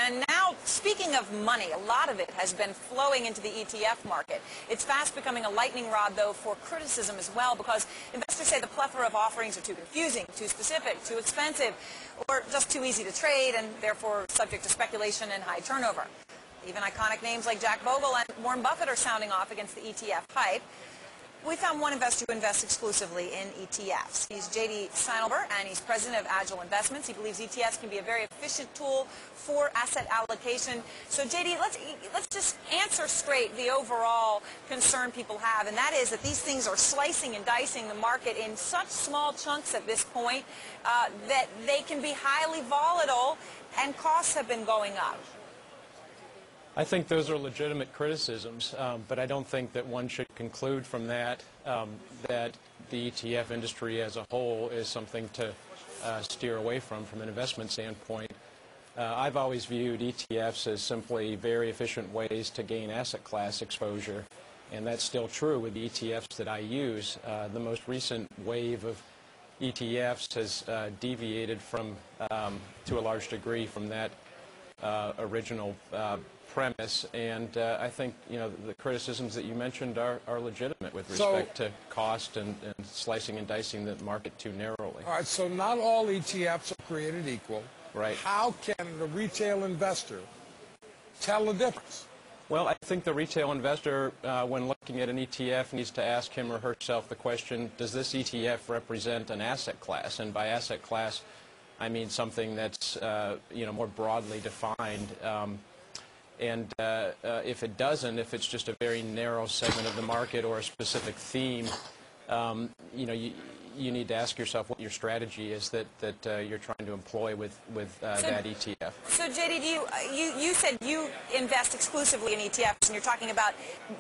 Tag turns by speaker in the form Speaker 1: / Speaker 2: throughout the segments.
Speaker 1: And now, speaking of money, a lot of it has been flowing into the ETF market. It's fast becoming a lightning rod, though, for criticism as well, because investors say the plethora of offerings are too confusing, too specific, too expensive, or just too easy to trade, and therefore subject to speculation and high turnover. Even iconic names like Jack Bogle and Warren Buffett are sounding off against the ETF hype. We found one investor who invests exclusively in ETFs. He's J.D. Seinelber, and he's president of Agile Investments. He believes ETFs can be a very efficient tool for asset allocation. So, J.D., let's just answer straight the overall concern people have, and that is that these things are slicing and dicing the market in such small chunks at this point that they can be highly volatile, and costs have been going up.
Speaker 2: I think those are legitimate criticisms, but I don't think that one should conclude from that that the ETF industry as a whole is something to steer away from an investment standpoint. I've always viewed ETFs as simply very efficient ways to gain asset class exposure, and that's still true with the ETFs that I use. The most recent wave of ETFs has deviated from, to a large degree, from that original premise, and I think the criticisms that you mentioned are legitimate with respect to cost and slicing and dicing the market too narrowly.
Speaker 3: All right, so not all ETFs are created equal.
Speaker 2: Right.
Speaker 3: How can the retail investor tell the difference?
Speaker 2: Well, I think the retail investor, when looking at an ETF, needs to ask him or herself the question, does this ETF represent an asset class? And by asset class, I mean something that's more broadly defined. If it doesn't, if it's just a very narrow segment of the market or a specific theme, you need to ask yourself what your strategy is that you're trying to employ with that ETF.
Speaker 1: So, JD, you said you invest exclusively in ETFs, and you're talking about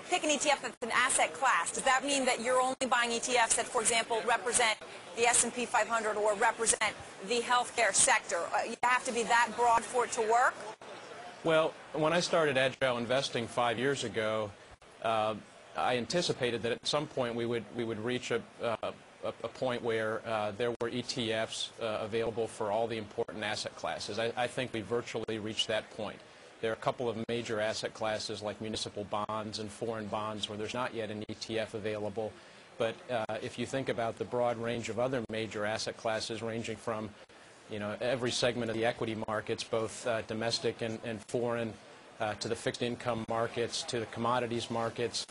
Speaker 1: pick an ETF that's an asset class. Does that mean that you're only buying ETFs that, for example, represent the S&P 500 or represent the healthcare sector? You have to be that broad for it to work?
Speaker 2: Well, when I started Agile Investing 5 years ago, I anticipated that at some point we would reach a point where there were ETFs available for all the important asset classes. I think we virtually reached that point. There are a couple of major asset classes like municipal bonds and foreign bonds where there's not yet an ETF available. But if you think about the broad range of other major asset classes ranging from every segment of the equity markets, both domestic and foreign, to the fixed income markets, to the commodities markets,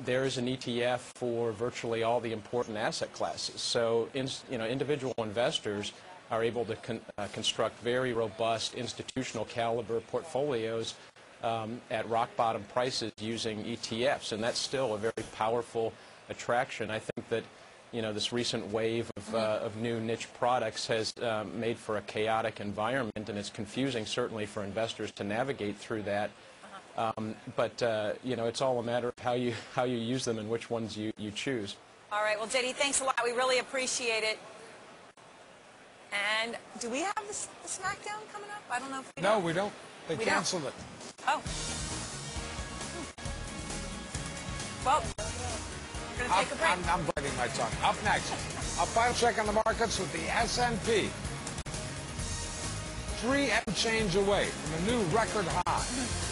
Speaker 2: there is an ETF for virtually all the important asset classes. So, individual investors are able to construct very robust institutional caliber portfolios at rock bottom prices using ETFs, and that's still a very powerful attraction. I think that this recent wave of new niche products has made for a chaotic environment, and it's confusing certainly for investors to navigate through that. But it's all a matter of how you use them and which ones you choose.
Speaker 1: All right. Well, JD, thanks a lot. We really appreciate it. And do we have the SmackDown coming up? I don't know if we do.
Speaker 3: No, we don't. They canceled it.
Speaker 1: Oh. Well, we're going to take a break.
Speaker 3: I'm biting my tongue. Up next, a final check on the markets with the S&P. 3 and change away from a new record high.